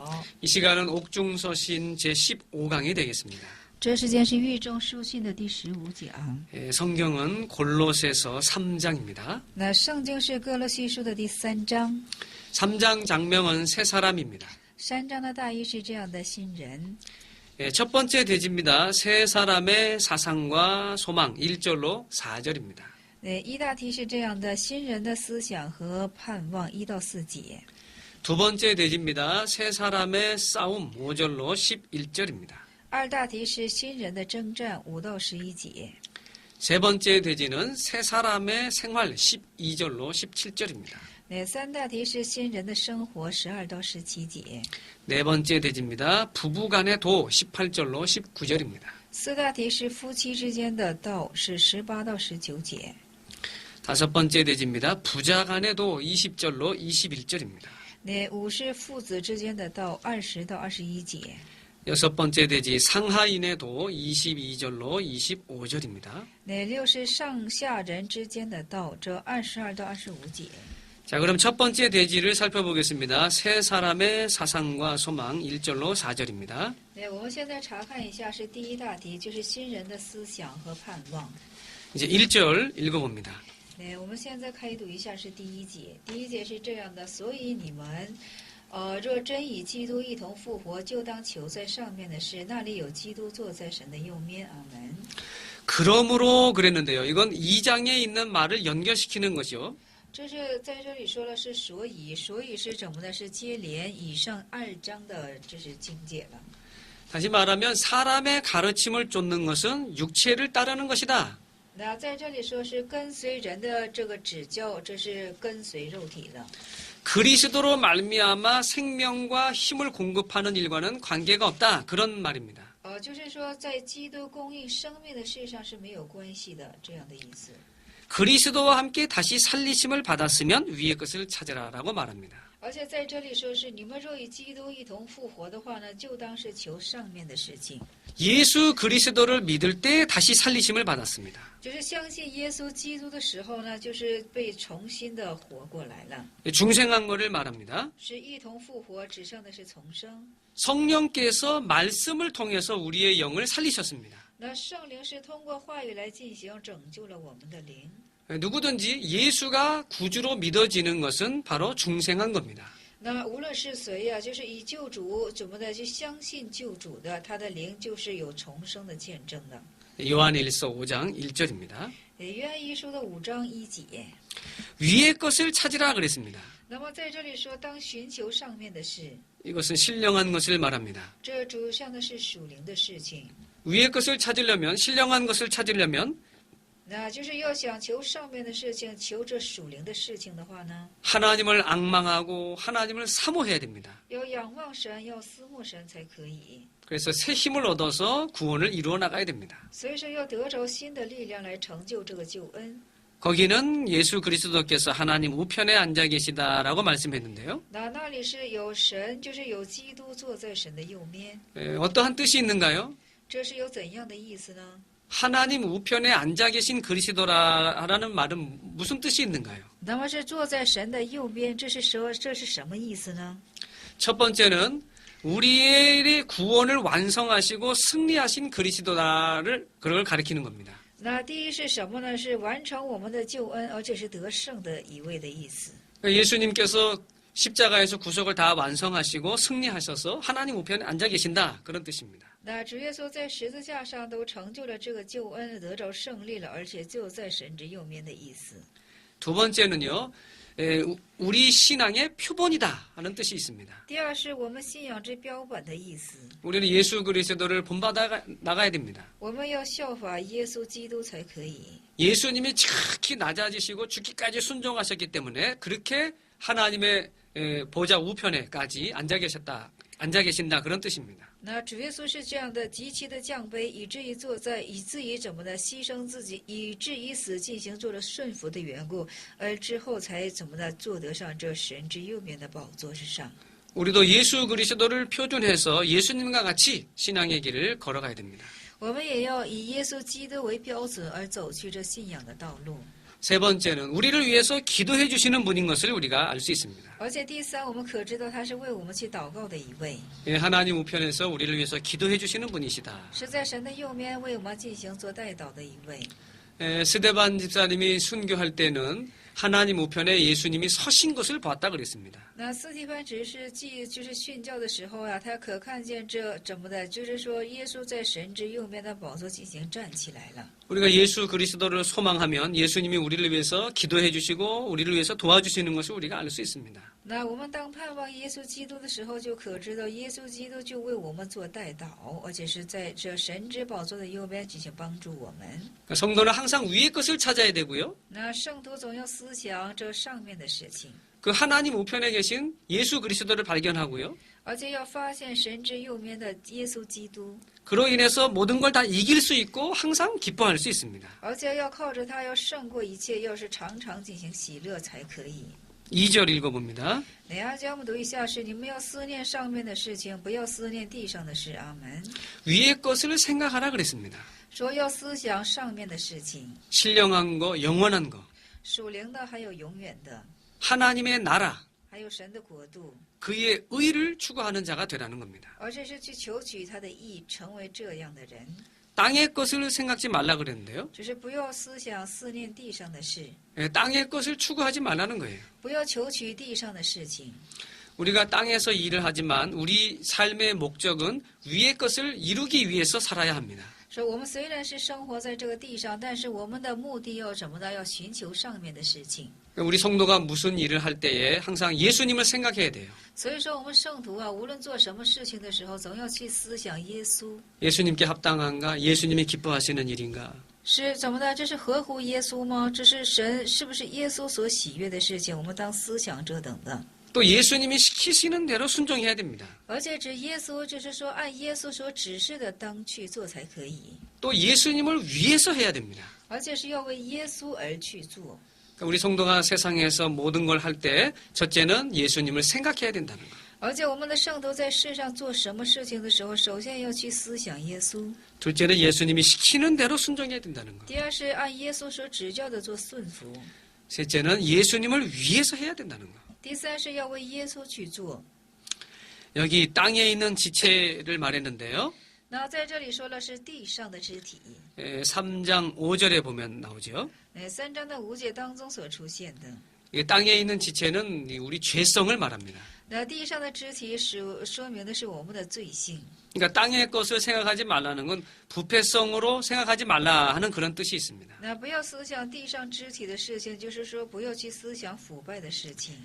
好。 이 시간은 옥중서신 제15강이 되겠습니다. 这时间是狱中书信的第15讲。 성경은 골로새서 3장입니다. 那圣经是哥罗西书的第3章。 3장 장명은 세 사람입니다. 3章的大意是这样的新人。 첫 번째 대지입니다. 세 사람의 사상과 소망 1절로 4절입니다. 一大题是这样的新人的思想和盼望1到4节。 두 번째 대지입니다. 세 사람의 싸움 5절로 11절입니다. 二大题是新人的征战5到11节。 세 번째 대지는 세 사람의 생활 12절로 17절입니다. 三大题是新人的生活12到17节。 네 번째 대지입니다. 부부간의 도 18절로 19절입니다. 四大题是夫妻之间的道是18到19节。 다섯 번째 대지입니다. 부자간의 도 20절로 21절입니다. 五是父子之间的道20到21节。 여섯 번째 대지 상하인의 도 22절로 25절입니다. 六是上下人之间的道，这22到25节。 자, 그럼 첫 번째 대지를 살펴보겠습니다. 세 사람의 사상과 소망 1절로 4절입니다. 我们现在查看一下，是第一大题，就是新人的思想和盼望。 이제 1절 읽어봅니다. 我们现在开读一下是第一节。第一节是这样的：所以你们，若真以基督一同复活，就当求在上面的事，那里有基督坐在神的右面。阿门。 그러므로 그랬는데요. 이건 2장에 있는 말을 연결시키는 것이요. 这是在这里说了是所以，所以是怎么呢？是接连以上2章的这是经解了。 다시 말하면 사람의 가르침을 쫓는 것은 육체를 따르는 것이다. 那在这里说是跟随人的这个指教，这是跟随肉体了。 그리스도로 말미암아 생명과 힘을 공급하는 일과는 관계가 없다. 그런 말입니다. 就是说在基督供应生命的事上是没有关系的，这样的意思。 그리스도와 함께 다시 살리심을 받았으면 위의 것을 찾으라라고 말합니다. 而且在这里说是你们若与基督一同复活的话呢，就当是求上面的事情。 예수 그리스도를 믿을 때 다시 살리심을 받았습니다. 就是相信耶稣基督的时候呢，就是被重新的活过来了。 중생한 것을 말합니다. 是一同复活，指上的是重生。 성령께서 말씀을 통해서 우리의 영을 살리셨습니다. 那圣灵是通过话语来进行拯救了我们的灵。 누구든지 예수가 구주로 믿어지는 것은 바로 중생한 겁니다. 那无论是谁呀，就是以救主怎么的去相信救主的，他的灵就是有重生的见证的。 요한일서 5장 1절입니다. 约翰一书的5章1节。 위의 것을 찾으라 그랬습니다. 那么在这里说，当寻求上面的事， 이것은 신령한 것을 말합니다. 这主上的是属灵的事情。 위의 것을 찾으려면 신령한 것을 찾으려면 那就是要想求上面的事情，求这属灵的事情的话呢， 하나님을 앙망하고 하나님을 사모해야 됩니다. 要仰望神，要思慕神才可以。 그래서 새 힘을 얻어서 구원을 이루어 나가야 됩니다. 所以说要得着新的力量来成就这个救恩。 거기는 예수 그리스도께서 하나님 우편에 앉아 계시다라고 말씀했는데요. 那里是有神，就是有基督坐在神的右面。 어떠한 뜻이 있는가요? 这是有怎样的意思呢？ 하나님 우편에 앉아 계신 그리스도라는 말은 무슨 뜻이 있는가요? 那么是坐在神的右边，这是什么意思呢？ 첫 번째는 우리의 구원을 완성하시고 승리하신 그리스도다를 그걸 가리키는 겁니다. 那第一是什么呢？是完成我们的救恩，而且是得胜的一位的意思。 예수님께서 십자가에서 구속을 다 완성하시고 승리하셔서 하나님 우편에 앉아 계신다 그런 뜻입니다. 那主耶稣在十字架上都成就了这个救恩，得着胜利了，而且就在神之右面的意思。 두 번째는요, 우리 신앙의 표본이다 하는 뜻이 있습니다. 第二是我们信仰之标本的意思。 우리는 예수 그리스도를 본받아 나가야 됩니다. 我们要效法耶稣基督才可以。 예수님이 지극히 낮아지시고 죽기까지 순종하셨기 때문에 그렇게 하나님의 보좌 우편에까지 앉아 계신다 그런 뜻입니다. 那主耶稣是这样的，极其的降卑，以至于怎么的牺牲自己，以至于死，进行做了顺服的缘故，而之后才怎么的坐得上这神之右面的宝座之上。 우리도 예수 그리스도를 표준해서 예수님과 같이 신앙의 길을 걸어가야 됩니다. 我们也要以耶稣基督为标准而走去这信仰的道路。세 번째는 우리를 위해서 기도해 주시는 분인 것을 우리가 알 수 있습니다. 而且第三，我们可知道他是为我们去祷告的一位， 예, 하나님 우편에서 우리를 위해서 기도해 주시는 분이시다. 是在神的右面为我们进行做代祷的一位。 스데반 집사님이 순교할 때는 하나님 우편에 예수님이 서신 것을 봤다 그랬습니다. 那斯提芬执事就是训教的时候呀，他可看见这怎么的，就是说耶稣在神之右面的宝座进行站起来了。 우리가 예수 그리스도를 소망하면 예수님이 우리를 위해서 기도해 주시고 우리를 위해서 도와주시는 것을 우리가 알 수 있습니다. 那我们当盼望耶稣基督的时候，就可知道耶稣基督就为我们做代祷，而且是在这神之宝座的右边进行帮助我们。 성도는 항상 위의 것을 찾아야 되고요. 那圣徒总要思想这上面的事情， 그 하나님 우편에 계신 예수 그리스도를 발견하고요. 而且要发现神之右面的耶稣基督， 그로 인해서 모든 걸 다 이길 수 있고 항상 기뻐할 수 있습니다. 而且要靠着他，要胜过一切，要是常常进行喜乐才可以。 2절 읽어봅니다. 哪样教我们读一下是：你们要思念上面的事情，不要思念地上的事。阿门。 위의 것을 생각하라 그랬습니다. 说要思想上面的事情， 신령한 거, 영원한 거, 属灵的，还有永远的， 하나님의 나라, 还有神的国度。 그의 의를 추구하는 자가 되라는 겁니다. 而这是去求取他的义，成为这样的人。 땅의 것을 생각지 말라 그랬는데요. 只是不要思想思念地上的事， 땅의 것을 추구하지 말라는 거예요. 不要求取地上的事情。 우리가 땅에서 일을 하지만 우리 삶의 목적은 위의 것을 이루기 위해서 살아야 합니다. 说我们虽然是生活在这个地上，但是我们的目的要什么呢？要寻求上面的事情。 우리 성도가 무슨 일을 할 때에 항상 예수님을 생각해야 돼요. 所以说，我们圣徒啊，无论做什么事情的时候，总要去思想耶稣 예수님께 합당한가? 예수님이 기뻐하시는 일인가? 是怎么的？这是合乎耶稣吗？这是神是不是耶稣所喜悦的事情？我们当思想这等的。 또 예수님이 시키시는 대로 순종해야 됩니다. 而且指耶稣，就是说按耶稣所指示的当去做才可以， 또 예수님을 위해서 해야 됩니다. 而且是要为耶稣而去做。 그러니까 우리 성도가 세상에서 모든 걸 할 때 첫째는 예수님을 생각해야 된다는 거. 而且我们的圣徒在世上做什么事情的时候，首先要去思想耶稣； 둘째는 예수님이 시키는 대로 순종해야 된다는 거. 第二是按耶稣所指教的做顺服； 셋째는 예수님을 위해서 해야 된다는 거. 第三是要为耶稣去做。 여기 땅에 있는 지체를 말했는데요. 那在这里说了是地上的肢体， 3장 5절에 보면 나오죠. 3章的5节当中所出现的。 이 땅에 있는 지체는 우리 죄성을 말합니다. 那地上的肢体说明的是我们的罪性。 그러니까 땅의 것을 생각하지 말라는 건 부패성으로 생각하지 말라 하는 그런 뜻이 있습니다. 那不要思想地上肢体的事情，就是说不要去思想腐败的事情。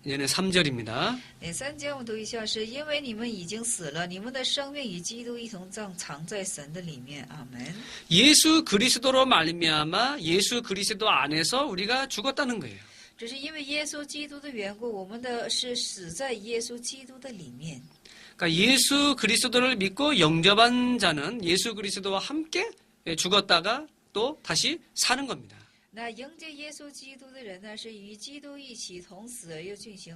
이제는 3절입니다. 3节我们读一下，是因为你们已经死了，你们的生命与基督一同藏在神的里面。阿门。 예수 그리스도로 말미암아 예수 그리스도 안에서 우리가 죽었다는 거예요. 只是因为耶稣基督的缘故，我们的是死在耶稣基督的里面。 그러니까 예수 그리스도를 믿고 영접한 자는 예수 그리스도와 함께 죽었다가 또 다시 사는 겁니다. 那迎接耶稣基督的人呢，是与基督一起同死而又进行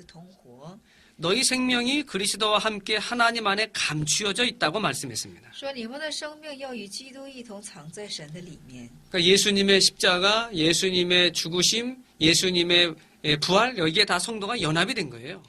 同活。 너희 생명이 그리스도와 함께 하나님 안에 감추어져 있다고 말씀했습니다. 说你们的生命要与基督一同藏在神的里面。 그러니까 예수님의 십자가, 예수님의 죽으심, 예수님의 부활 여기에 다 성도가 연합이 된 거예요.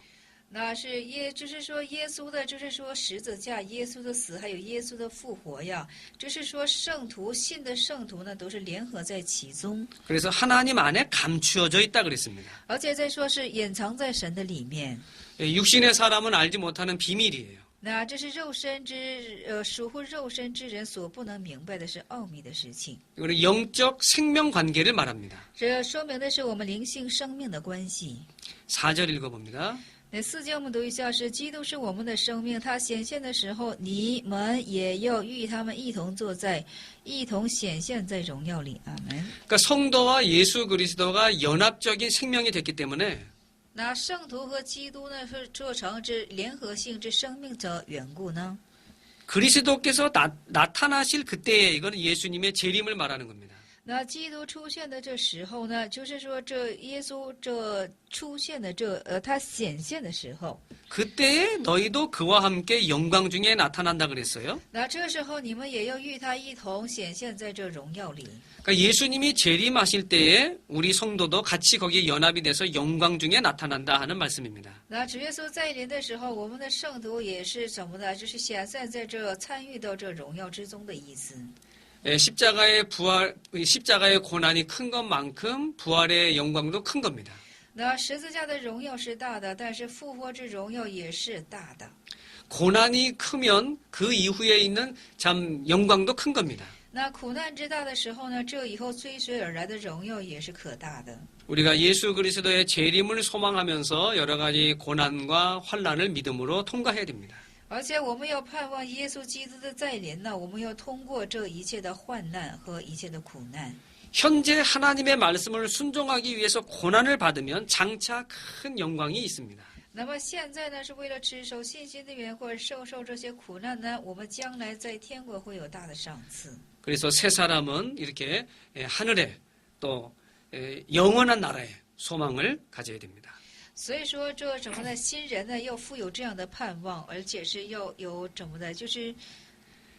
那是就是说耶稣的，就是说十字架，耶稣的死，还有耶稣的复活呀，就是说圣徒信的圣徒呢，都是联合在其中， 그래서 하나님 안에 감추어져 있다 그랬습니다. 而且再说是隐藏在神的里面。 육신의 사람은 알지 못하는 비밀이에요. 那这是属乎肉身之人所不能明白的是奥秘的事情。 이거는 영적 생명 관계를 말합니다. 这说明的是我们灵性生命的关系。 4절 읽어봅니다. 那4节我们读一下，是基督是我们的生命，他显现的时候，你们也要与他们一同一同显现在荣耀里。阿门。 그러니까 성도와 예수 그리스도가 연합적인 생명이 됐기 때문에 那圣徒和基督呢，是做成这联合性之生命的缘故呢？ 그리스도께서 나타나실 그때에 이거는 예수님의 재림을 말하는 겁니다. 那基督出现的这时候呢，就是说这耶稣这出现的他显现的时候， 그때에 너희도 그와 함께 영광 중에 나타난다 그랬어요. 那这时候你们也要与他一同显现在这荣耀里。 그러니까 예수님이 재림하실 때에 우리 성도도 같이 거기에 연합이 돼서 영광 중에 나타난다 하는 말씀입니다. 那主耶稣再临的时候，我们的圣徒也是什么呢？就是显现在这参与到这荣耀之中的意思。 십자가의 고난이 큰 것만큼 부활의 영광도 큰 겁니다. 那十字架的荣耀是大的，但是复活之荣耀也是大的。 고난이 크면 그 이후에 있는 참 영광도 큰 겁니다. 那苦难之大的时候呢，这以后追随而来的荣耀也是可大的。 우리가 예수 그리스도의 재림을 소망하면서 여러 가지 고난과 환난을 믿음으로 통과해야 됩니다. 而且我们要盼望耶稣基督的再临呢，我们要通过这一切的患难和一切的苦难。 현재 하나님의 말씀을 순종하기 위해서 고난을 받으면 장차 큰 영광이 있습니다. 那么现在呢，是为了持守信心的缘故而受这些苦难呢，我们将来在天国会有大的赏赐。 그래서 새 사람은 이렇게 하늘에 또 영원한 나라에 소망을 가져야 됩니다. 所以说，这什么呢？新人呢，要富有这样的盼望，而且是要有怎么的，就是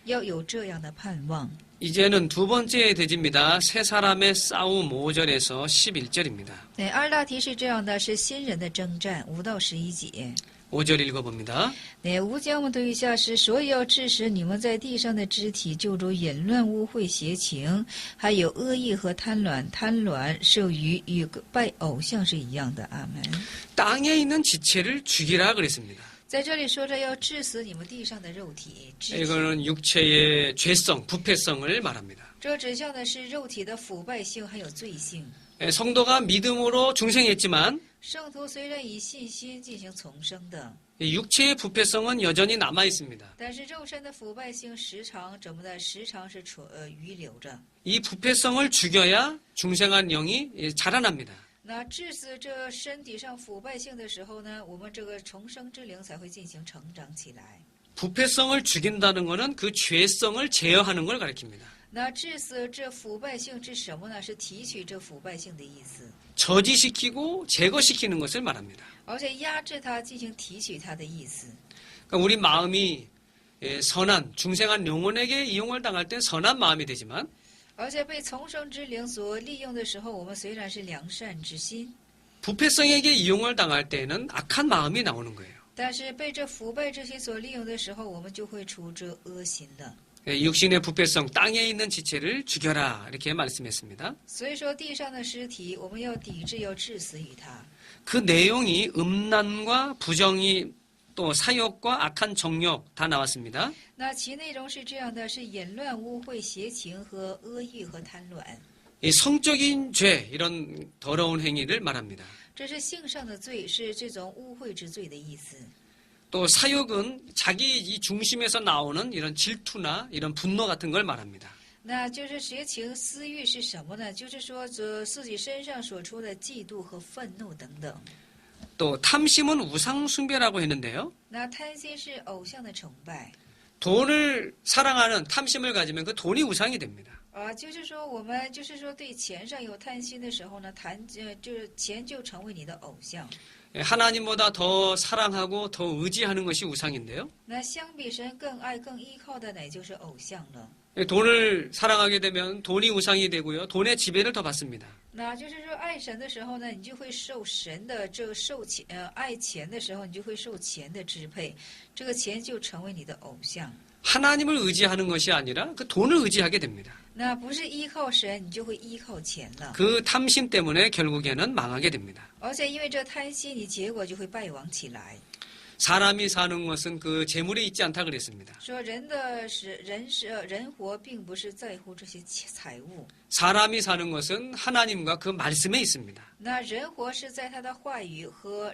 要有这样的盼望。 이제는 두 번째 대지입니다. 새 사람의 싸움 5절에서 11절입니다. 对，二大题是这样的，是新人的征战，5到11节。 5절 읽어봅니다. 对，5节我们读一下是：所以要致使你们在地上的肢体，就如淫乱、污秽、邪情，还有恶意和贪婪。贪婪受于与拜偶像是一样的。阿门。 땅에 있는 지체를 죽이라 그랬습니다. 在这里说着要致死你们地上的肉体，肢体 이거는 육체의 죄성, 부패성을 말합니다. 这指向的是肉体的腐败性还有罪性。 성도가 믿음으로 중생했지만 圣徒虽然以信心进行重生的， 육체의 부패성은 여전히 남아 있습니다. 但是肉身的腐败性时常怎么的？时常是余留着。 이 부패성을 죽여야 중생한 영이 자라납니다. 那致死这身体上腐败性的时候呢，我们这个重生之灵才会进行成长起来。 부패성을 죽인다는 것은 그 죄성을 제어하는 걸 가리킵니다. 那致死这腐败性是什么呢？是提取这腐败性的意思， 저지시키고 제거시키는 것을 말합니다. 而且压制它，进行提取它的意思。 그러니까 우리 마음이 선한 중생한 영혼에게 이용을 당할 땐 선한 마음이 되지만 而且被重生之灵所利用的时候，我们虽然是良善之心， 부패성에게 이용을 당할 때는 악한 마음이 나오는 거예요. 但是被这腐败之心所利用的时候，我们就会出这恶心的。 육신의 부패성, 땅에 있는 지체를 죽여라 이렇게 말씀했습니다. 所以说，地上的尸体，我们要抵制，要致死于它。 그 내용이 음란과 부정이 또 사욕과 악한 정욕 다 나왔습니다. 那其内容是这样的：是淫乱、污秽、邪情和恶欲和贪婪。 이 성적인 죄 이런 더러운 행위를 말합니다. 这是性上的罪，是这种污秽之罪的意思。 또 사욕은 자기 이 중심에서 나오는 이런 질투나 이런 분노 같은 걸 말합니다. 那就是邪情、私欲是什么呢？就是说，自己身上所出的嫉妒和愤怒等等。 또 탐심은 우상 숭배라고 했는데요. 那贪心是偶像的崇拜。 돈을 사랑하는 탐심을 가지면 그 돈이 우상이 됩니다. 就是说，我们就是说，对钱上有贪心的时候呢，就是钱就成为你的偶像。 하나님보다 더 사랑하고 더 의지하는 것이 우상인데요. 那相比神更爱、更依靠的，乃就是偶像了。 돈을 사랑하게 되면 돈이 우상이 되고요. 돈의 지배를 더 받습니다. 那就是说，爱神的时候呢，你就会受神的这个爱钱的时候，你就会受钱的支配，这个钱就成为你的偶像。 하나님을 의지하는 것이 아니라 그 돈을 의지하게 됩니다. 那不是依靠神，你就会依靠钱了。 그 탐심 때문에 결국에는 망하게 됩니다. 而且因为这贪心，你结果就会败亡起来。 사람이 사는 것은 그 재물에 있지 않다 그랬습니다. 说人活并不是在乎这些财物， 사람이 사는 것은 하나님과 그 말씀에 있습니다. 那人活是在他的话语和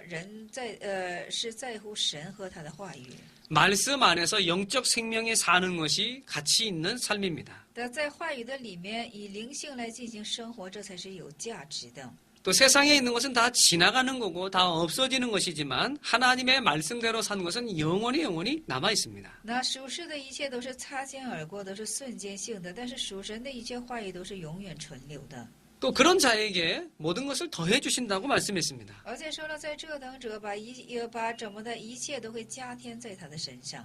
是在乎神和他的话语。 말씀 안에서 영적 생명에 사는 것이 가치 있는 삶입니다. 在话语的里面，以灵性来进行生活，这才是有价值的。또 세상에 있는 것은 다 지나가는 거고 다 없어지는 것이지만 하나님의 말씀대로 산 것은 영원히 남아 있습니다. 那属世的一切都是擦肩而过，都是瞬间性的，但是属神的一切话语都是永远存留的。 또 그런 자에게 모든 것을 더해 주신다고 말씀했습니다. 而且说了，在这等者把怎么的一切都会加添在他的身上。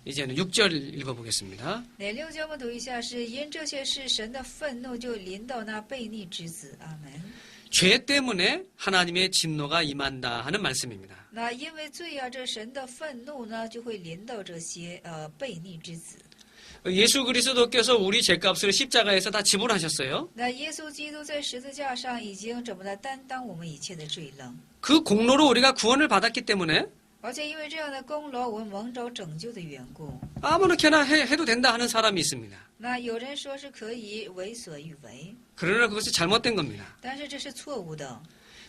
이제는 6절 읽어보겠습니다. 那6节我们读一下是因这些事，神的愤怒就临到那悖逆之子。阿门。 죄 때문에 하나님의 진노가 임한다 하는 말씀입니다. 那因为罪啊，这神的愤怒呢，就会临到这些悖逆之子。 예수 그리스도께서 우리 죄값을 십자가에서 다 지불하셨어요. 那耶稣基督在十字架上已经怎么的担当我们一切的罪了， 그 공로로 우리가 구원을 받았기 때문에 而且因为这样的功劳，我们蒙着拯救的缘故。 아무렇게나 해도 된다 하는 사람이 있습니다. 那有人说是可以为所欲为， 그러나 그것이 잘못된 겁니다. 但是这是错误的。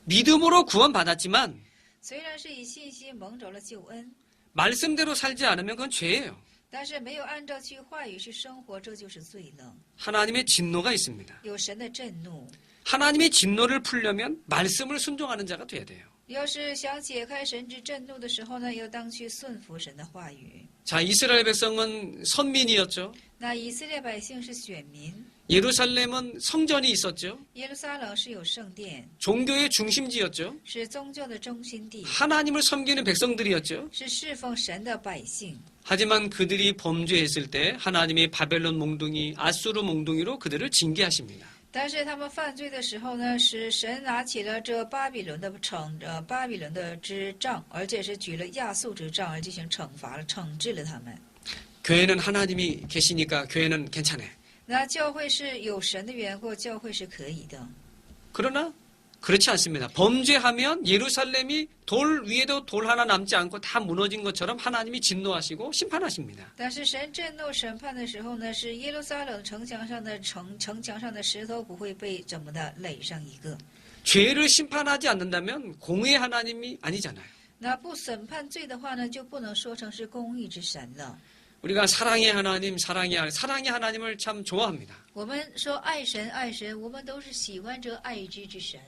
믿음으로 구원받았지만 虽然是以信心蒙着了救恩， 말씀대로 살지 않으면 그건 죄예요. 但是没有按照去话语去生活，这就是罪了， 하나님의 진노가 있습니다. 有神的震怒。 하나님의 진노를 풀려면 말씀을 순종하는 자가 돼야 돼요. 要是想解开神之震怒的时候呢，要当去顺服神的话语。 자, 이스라엘 백성은 선민이었죠. 那以色列百姓是选民， 예루살렘은 성전이 있었죠. 耶路撒冷是有圣殿， 종교의 중심지였죠. 是宗教的中心地， 하나님을 섬기는 백성들이었죠. 是侍奉神的百姓。 하지만 그들이 범죄했을 때 하나님이 바벨론 몽둥이, 아수르 몽둥이로 그들을 징계하십니다. 但是他们犯罪的时候呢，是神拿起了这巴比伦的巴比伦的之杖，而且是举了亚述之杖而进行惩罚了、惩治了他们。 교회는 하나님이 계시니까 교회는 괜찮아. 那教会是有神的缘故，教会是可以的。 그러나 그렇지 않습니다. 범죄하면 예루살렘이 돌 위에도 돌 하나 남지 않고 다 무너진 것처럼 하나님이 진노하시고 심판하십니다. 但是神震怒审判的时候呢，是耶路撒冷城墙上的城墙上的石头不会被怎么的垒上一个。 죄를 심판하지 않는다면 공의 하나님이 아니잖아요. 那不审判罪的话呢，就不能说成是公义之神了。 우리가 사랑의 하나님, 사랑의 하나님을 참 좋아합니다. 我们说爱神，爱神，我们都是喜欢这爱之之神。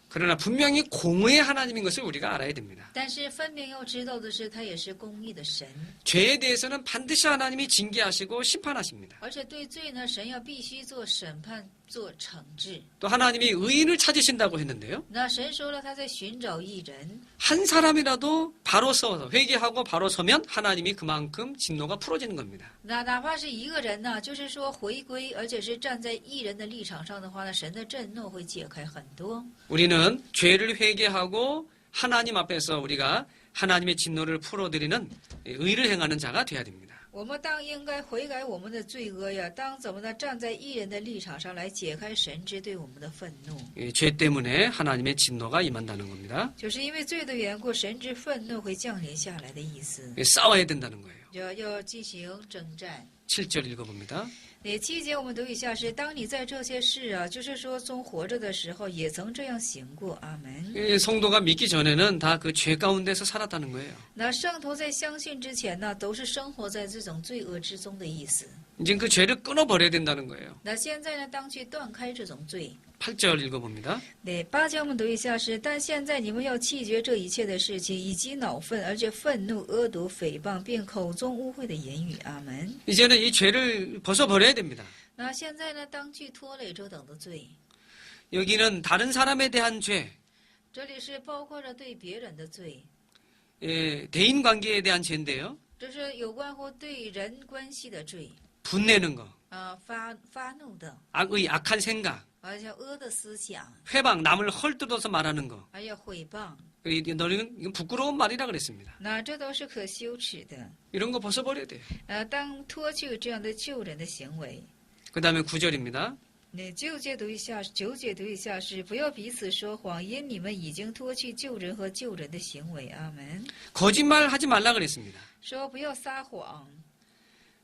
그러나 분명히 공의 하나님인 것을 우리가 알아야 됩니다. 但是分明要知道的是，他也是公义的神， 죄에 대해서는 반드시 하나님이 징계하시고 심판하십니다. 而且对罪呢，神要必须做审判、做惩治。 또 하나님이 의인을 찾으신다고 했는데요. 那神说了，他在寻找义人， 한 사람이라도 바로 서서 회개하고 바로 서면 하나님이 그만큼 진노가 풀어지는 겁니다. 那哪怕是一个人呢，就是说回归，而且是站在义人的立场上的话呢，神的震怒会解开很多。 우리는 죄를 회개하고 하나님 앞에서 우리가 하나님의 진노를 풀어드리는 의를 행하는 자가 돼야 됩니다. 我们当应该悔改我们的罪恶呀，当怎么呢？站在义人的立场上来解开神之对我们的愤怒， 죄 때문에 하나님의 진노가 임한다는 겁니다. 就是因为罪的缘故，神之愤怒会降临下来的意思。 싸워야 된다는 거예요. 要进行征战。 7절 읽어봅니다. 7节我们读一下是：当你在这些事啊，就是说从活着的时候也曾这样行过。阿门。 성도가 믿기 전에는 다 그 죄 가운데서 살았다는 거예요. 那圣徒在相信之前呢，都是生活在这种罪恶之中的意思。 이제 그 죄를 끊어버려야 된다는 거예요. 那现在呢，当去断开这种罪。 8절 읽어봅니다. 8节我们读一下是：但现在你们要弃绝这一切的事情，以及恼愤，而且愤怒、恶毒、诽谤，并口中污秽的言语。阿门。 이제는 이 죄를 벗어버려야 됩니다. 那现在呢，当去拖累这等的罪。 여기는 다른 사람에 대한 죄, 这里是包括着对别人的罪， 대인 관계에 대한 죄인데요. 这是有关乎对人关系的罪。 분내는 거, 发怒的， 악의 악한 생각, 而且恶的思想， 회방, 남을 헐뜯어서 말하는 거. 而且毁谤， 너희는 이건 부끄러운 말이라 그랬습니다. 那这都是可羞耻的。 이런 거 벗어버려야 돼요. 当脱去这样的救人的行为。 그 다음에 9절입니다. 那9节读一下是：不要彼此说谎，因你们已经脱去救人和救人的行为。阿门。 거짓말하지 말라 그랬습니다. 说不要撒谎。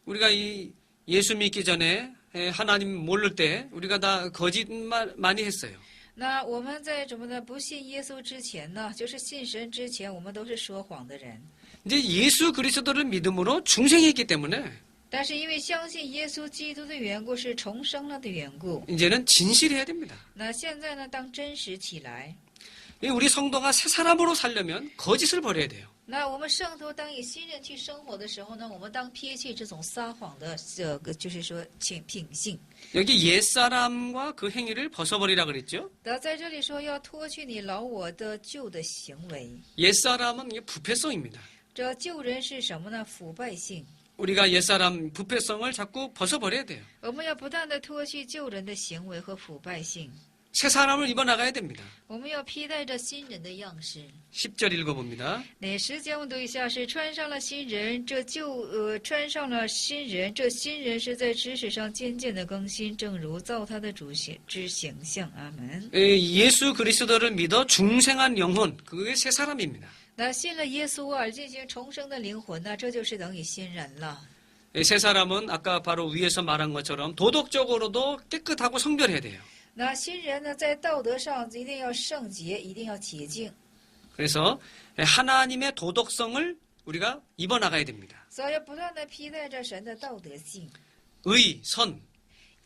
우리가 이 예수 믿기 전에 하나님 모를 때 우리가 다 거짓말 많이 했어요. 那我们在怎么的不信耶稣之前呢？就是信神之前，我们都是说谎的人。 이제 예수 그리스도를 믿음으로 중생했기 때문에 但是因为相信耶稣基督的缘故，是重生了的缘故。 이제는 진실해야 됩니다. 那现在呢，当真实起来。 우리 성도가 새 사람으로 살려면 거짓을 버려야 돼요. 那我们圣徒当以新人去生活的时候呢，我们当撇弃这种撒谎的就是说品性。 여기 옛사람과 그 행위를 벗어버리라 그랬죠. 那在这里说要脱去你老我的旧的行为。 옛사람은 이게 부패성입니다. 这旧人是什么呢？腐败性。 우리가 옛사람 부패성을 자꾸 벗어버려야 돼요. 我们要不断的脱去旧人的行为和腐败性。 새 사람을 입어나가야 됩니다. 我们要披戴着新人的样式。 10절 읽어봅니다. 那10节我们读一下，是穿上了新人，穿上了新人，这新人是在知识上渐渐的更新，正如造他的主之形象。阿门。 예수 그리스도를 믿어 중생한 영혼, 그게 새 사람입니다. 那信了耶稣而进行重生的灵魂呢，这就是等于新人了。 새 사람은 아까 바로 위에서 말한 것처럼 도덕적으로도 깨끗하고 성별해야 돼요. 那新人呢，在道德上一定要圣洁，一定要洁净。 그래서 하나님의 도덕성을 우리가 입어나가야 됩니다. 所以要不断的披戴着神的道德性、 의, 선,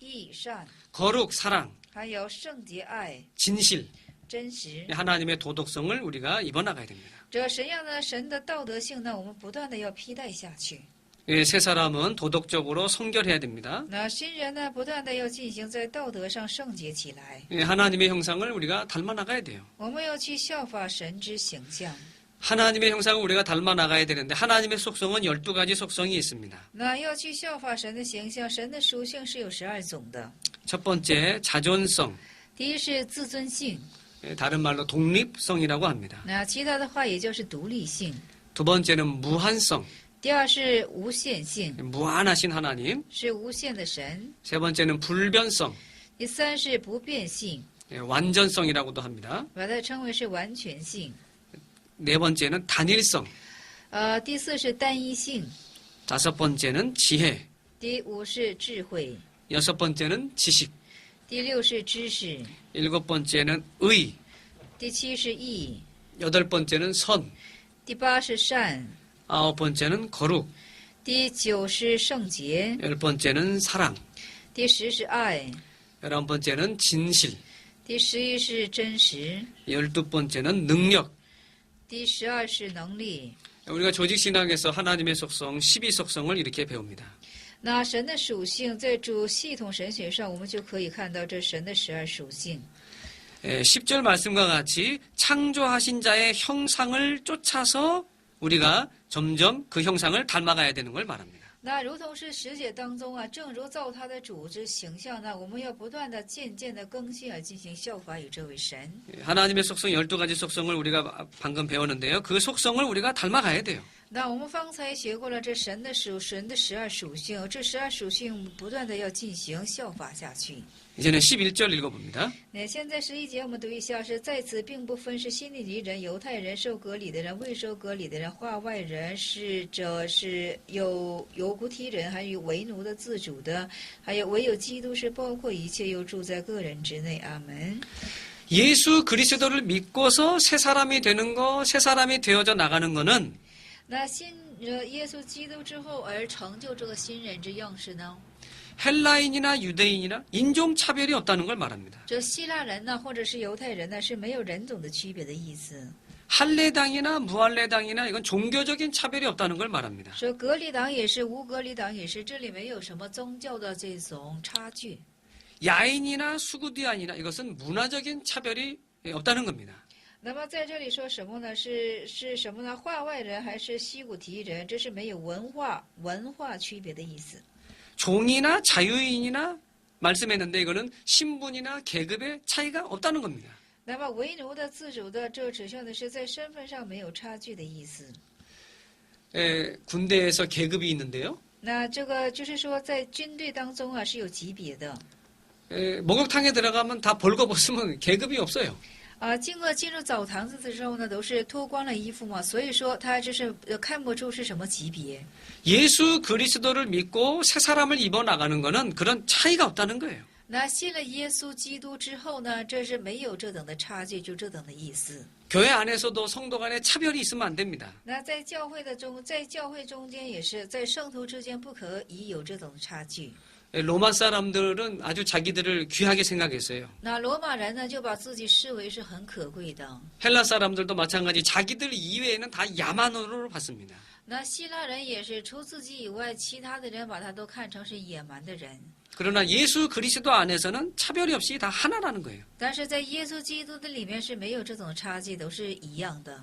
义、善， 거룩, 사랑, 还有圣洁、爱、 진실, 真实。 하나님의 도덕성을 우리가 입어나가야 됩니다. 这神样呢，神的道德性呢，我们不断的要披戴下去。 새 사람은 도덕적으로 성결해야 됩니다. 那新人呢，不断的要进行在道德上圣洁起来。 하나님의 형상을 우리가 닮아 나가야 돼요. 我们要去效法神之形象。 하나님의 형상을 우리가 닮아 나가야 되는데 하나님의 속성은 12가지 속성이 있습니다. 那要去效法神的形象，神的属性是有12种的。 첫 번째, 자존성. 第一是自尊性， 다른 말로 독립성이라고 합니다. 那其他的话也就是独立性。 두 번째는 무한성. 第二是无限性， 무한하신 하나님. 是无限的神。 세 번째는 불변성. 第三是不变性， 완전성이라고도 합니다. 把它称为是完全性。 네 번째는 단일성. 第四是单一性， 다섯 번째는 지혜. 第五是智慧， 여섯 번째는 지식. 第六是知识， 일곱 번째는 의. 第七是义， 여덟 번째는 선. 第八是善， 아홉 번째는 거룩. 第九是圣洁， 열 번째는 사랑. 第十是爱， 열한 번째는 진실. 第11是真实， 열두 번째는 능력. 第12是能力。 우리가 조직신학에서 하나님의 속성, 12속성을 이렇게 배웁니다. 那神的属性，在主系统神学上，我们就可以看到这神的12属性。 10절 말씀과 같이 창조하신 자의 형상을 쫓아서 우리가 점점 그 형상을 닮아가야 되는 걸 말합니다. 那如同是10节当中啊，正如造他的主之形象呢，我们要不断的、渐渐的更新而进行效法与这位神。 하나님의 속성 12가지 속성을 우리가 방금 배웠는데요. 그 속성을 우리가 닮아가야 돼요. 那我们方才学过了这神的12属性，这12属性不断的要进行效法下去。 이제는 11절 읽어봅니다. 那现在11节我们读一下，是在此并不分是希利尼人、犹太人、受割礼的人、未受割礼的人、化外人，是有古体人，还有为奴的、自主的，还有唯有基督是包括一切，又住在个人之内。阿门。 예수 그리스도를 믿고서 새 사람이 되는 거, 새 사람이 되어져 나가는 거는 那信耶稣基督之后而成就这个新人之样式呢？ 헬라인이나 유대인이나 인종 차별이 없다는 걸 말합니다. 这希腊人呢，或者是犹太人呢，是没有人种的区别的意思。 할례당이나 무할례당이나 이건 종교적인 차별이 없다는 걸 말합니다. 说隔离党也是，无隔离党也是，这里没有什么宗教的这种差距。 야인이나 수구디안이나 이것은 문화적인 차별이 없다는 겁니다. 那么在这里说什么呢？是什么呢？化外人还是西古提人？这是没有文化区别的意思。 종이나 자유인이나 말씀했는데 이거는 신분이나 계급의 차이가 없다는 겁니다. 那么为奴的、自主的，这指向的是在身份上没有差距的意思。 군대에서 계급이 있는데요. 那这个就是说，在军队当中啊是有级别的。 목욕탕에 들어가면 다 벌거벗으면 계급이 없어요. 进入澡堂子的时候呢，都是脱光了衣服嘛，所以说他就是看不出是什么级别。 예수 그리스도를 믿고 새 사람을 입어 나가는 거는 그런 차이가 없다는 거예요. 那信了耶稣基督之后呢，这是没有这等的差距，就这等的意思。 교회 안에서도 성도 간에 차별이 있으면 안 됩니다. 那在教会中间也是，在圣徒之间不可以有这种差距。 로마 사람들은 아주 자기들을 귀하게 생각했어요. 那罗马人呢，就把自己视为是很可贵的。 헬라 사람들도 마찬가지 자기들 이외에는 다 야만으로 봤습니다. 那希腊人也是，除自己以外，其他的人把他都看成是野蛮的人。 그러나 예수 그리스도 안에서는 차별이 없이 다 하나라는 거예요. 但是在耶稣基督的里面是没有这种差距，都是一样的。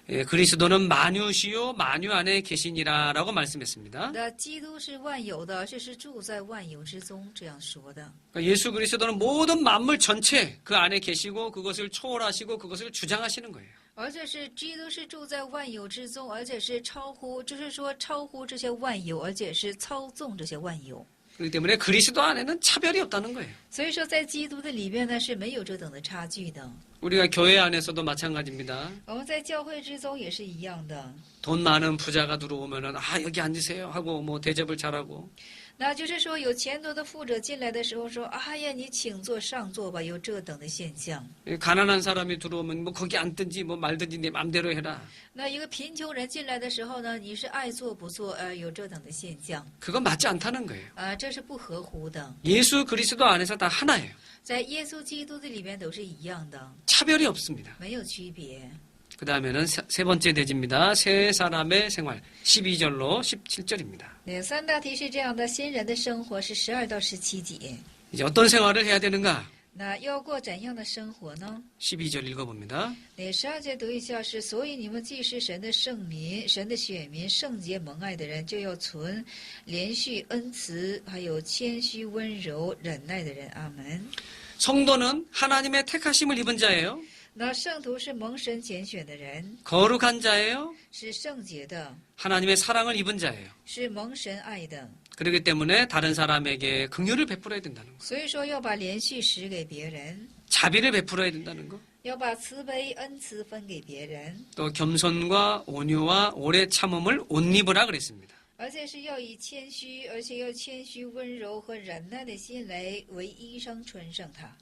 예, 그리스도는 만유시요 만유 안에 계시니라라고 말씀했습니다. 那基督是万有的，这是住在万有之中，这样说的。 그러니까 예수 그리스도는 모든 만물 전체 그 안에 계시고 그것을 초월하시고 그것을 주장하시는 거예요. 而且是基督是住在万有之中，而且是超乎，就是说超乎这些万有，而且是操纵这些万有。 그렇기 때문에 그리스도 안에는 차별이 없다는 거예요. 所以说，在基督的里面呢是没有这等的差距的。 우리가 교회 안에서도 마찬가지입니다. 我们在教会之中也是一样的。 돈 많은 부자가 들어오면은 여기 앉으세요 하고 뭐 대접을 잘하고 那就是说，有钱多的富者进来的时候说：“哎呀，你请坐上座吧。”有这等的现象。 가난한 사람이 들어오면 뭐 거기 앉든지 뭐 말든지 내 맘대로 해라. 那一个贫穷人进来的时候呢，你是爱坐不坐？有这等的现象。 그건 맞지 않다는 거예요. 这是不合乎的。 예수 그리스도 안에서 다 하나예요. 在耶稣基督的里面都是一样的， 차별이 없습니다. 没有区别。 그 다음에는 세 번째 대지입니다. 새 사람의 생활 12절로 17절입니다. 那三大题是这样的：新人的生活是12到17节。 이제 어떤 생활을 해야 되는가? 那要过怎样的生活呢？ 12절 읽어봅니다. 那12节读一下是：所以你们既是神的圣民、神的选民、圣洁蒙爱的人，就要存连续恩慈，还有谦虚、温柔、忍耐的人。阿门。 성도는 하나님의 택하심을 입은 자예요. 那圣徒是蒙神拣选的人， 거룩한 자예요. 是圣洁的， 하나님의 사랑을 입은 자예요. 是蒙神爱的。 그렇기 때문에 다른 사람에게 긍휼을 베풀어야 된다는 거. 所以说要把连续使给别人， 자비를 베풀어야 된다는 거. 要把慈悲恩慈分给别人， 또 겸손과 온유와 오래 참음을 옷 입으라 그랬습니다. 而且是要以谦虚，而且要谦虚、温柔和忍耐的心来为衣裳穿上它。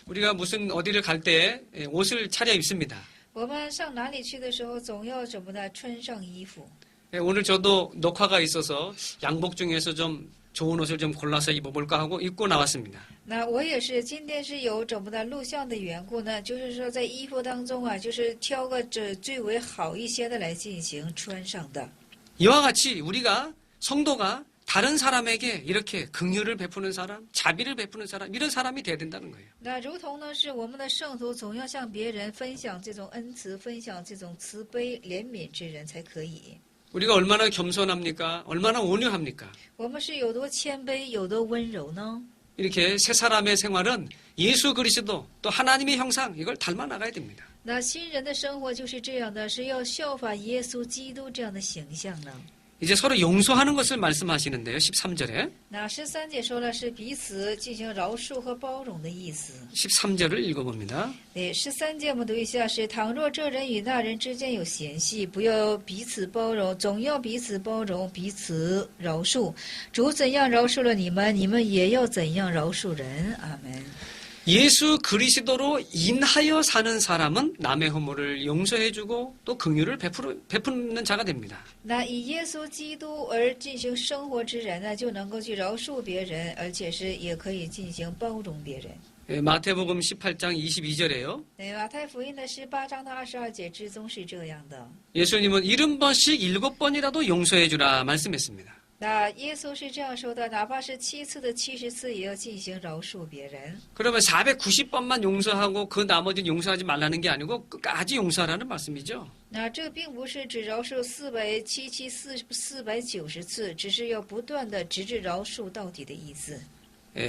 우리가 무슨 어디를 갈 때 옷을 차려 입습니다. 我们上哪里去的时候，总要怎么的穿上衣服。 오늘 저도 녹화가 있어서 양복 중에서 좀 좋은 옷을 좀 골라서 입어볼까 하고 입고 나왔습니다. 那我也是，今天是有怎么的录像的缘故呢？就是说在衣服当中啊，就是挑个这最为好一些的来进行穿上的。 이와 같이 우리가 성도가 다른 사람에게 이렇게 긍휼을 베푸는 사람, 자비를 베푸는 사람, 이런 사람이 돼야 된다는 거예요. 那如同呢，是我们的圣徒总要向别人分享这种恩慈，分享这种慈悲怜悯之人才可以。 우리가 얼마나 겸손합니까? 얼마나 온유합니까? 我们是有多谦卑，有多温柔呢？ 이렇게 새 사람의 생활은 예수 그리스도 또 하나님의 형상 이걸 닮아 나가야 됩니다. 那新人的生活就是这样的，是要效法耶稣基督这样的形象呢。 이제 서로 용서하는 것을 말씀하시는데요. 13절에. 那13节说了是彼此进行饶恕和包容的意思。 13절을 읽어봅니다. 对，13节我们读一下是：倘若这人与那人之间有嫌隙，不要彼此包容，总要彼此包容，彼此饶恕。主怎样饶恕了你们，你们也要怎样饶恕人。阿门。 예수 그리스도로 인하여 사는 사람은 남의 허물을 용서해주고 또 긍휼을 베푸는 자가 됩니다. 那以耶稣基督而进行生活之人呢，就能够去饶恕别人，而且是也可以进行包容别人。 마태복음 18장 22절에요. 对，马太福音的18章的22节之中是这样的。 예수님은 70번씩 7번이라도 용서해주라 말씀했습니다. 那耶稣是这样说的：哪怕是7次的70次，也要进行饶恕别人。 그러면 490번만 용서하고 그 나머지는 용서하지 말라는 게 아니고 끝까지 용서하라는 말씀이죠. 那这并不是只饶恕490次，只是要不断的直至饶恕到底的意思。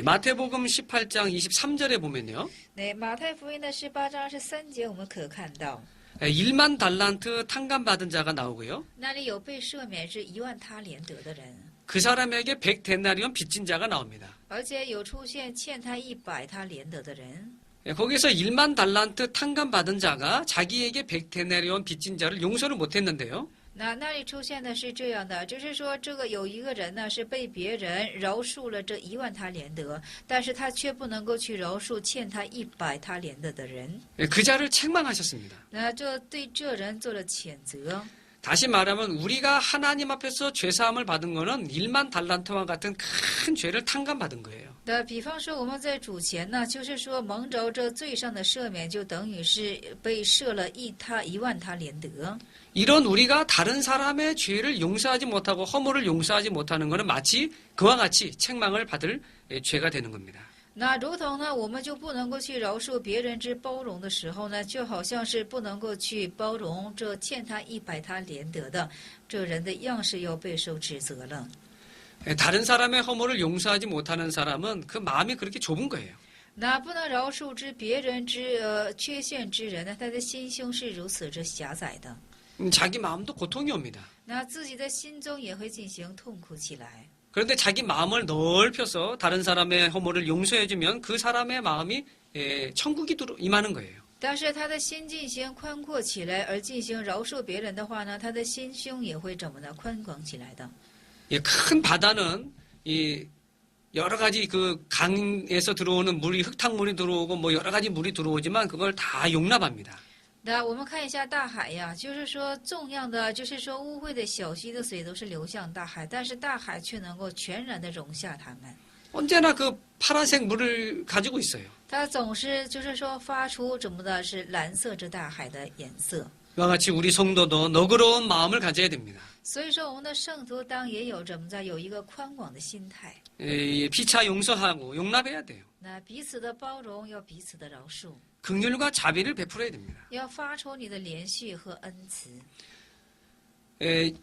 마태복음 18장 23절에 보면요. 那马太福音的18章23节，我们可看到， 1만 달란트 탕감받은 자가 나오고요. 那里有被赦免是1万他连得的人， 그 사람에게 100데나리온 빚진 자가 나옵니다. 而且有出现欠他100他连得的人。 거기서 1만 달란트 탕감받은 자가 자기에게 100데나리온 빚진 자를 용서를 못했는데요. 那里出现的是这样的，就是说这个有一个人呢是被别人饶恕了这1万他连得，但是他却不能够去饶恕欠他100他连得的人， 그 자를 책망하셨습니다. 那这对这人做了谴责。 다시 말하면 우리가 하나님 앞에서 죄사함을 받은 거는 1만 달란트와 같은 큰 죄를 탕감받은 거예요. 那比方说我们在主前呢，就是说蒙着这罪上的赦免，就等于是被赦了1万他连得。 이런 우리가 다른 사람의 죄를 용서하지 못하고 허물을 용서하지 못하는 것은 마치 그와 같이 책망을 받을 죄가 되는 겁니다. 那如同呢，我们就不能够去饶恕别人之包容的时候呢，就好像是不能够去包容这欠他100他连得的这人的样式，要备受指责了。 다른 사람의 허물을 용서하지 못하는 사람은 그 마음이 그렇게 좁은 거예요. 那不能饶恕之别人之缺陷之人呢，他的心胸是如此之狭窄的， 자기 마음도 고통이 옵니다. 那自己的心中也会进行痛苦起来。 그런데 자기 마음을 넓혀서 다른 사람의 허물을 용서해주면 그 사람의 마음이 천국이 임하는 거예요. 但是他的心进行宽阔起来，而进行饶恕别人的话呢，他的心胸也会怎么呢？宽广起来的。 큰 바다는 여러 가지 그 강에서 들어오는 물이 흙탕물이 들어오고 뭐 여러 가지 물이 들어오지만 그걸 다 용납합니다. 那我们看一下大海呀，就是说重样的，就是说污秽的小溪的水都是流向大海，但是大海却能够全然的容下它们。 언제나 그 파란색 물을 가지고 있어요. 它总是就是说发出怎么的是蓝色这大海的颜色。 이와 같이 우리 성도도 너그러운 마음을 가져야 됩니다. 所以说我们的圣徒当也有怎么着有一个宽广的心态， 피차 용서하고 용납해야 돼요. 那彼此的包容要彼此的饶恕， 긍휼과 자비를 베풀어야 됩니다. 要发出你的怜恤和恩慈。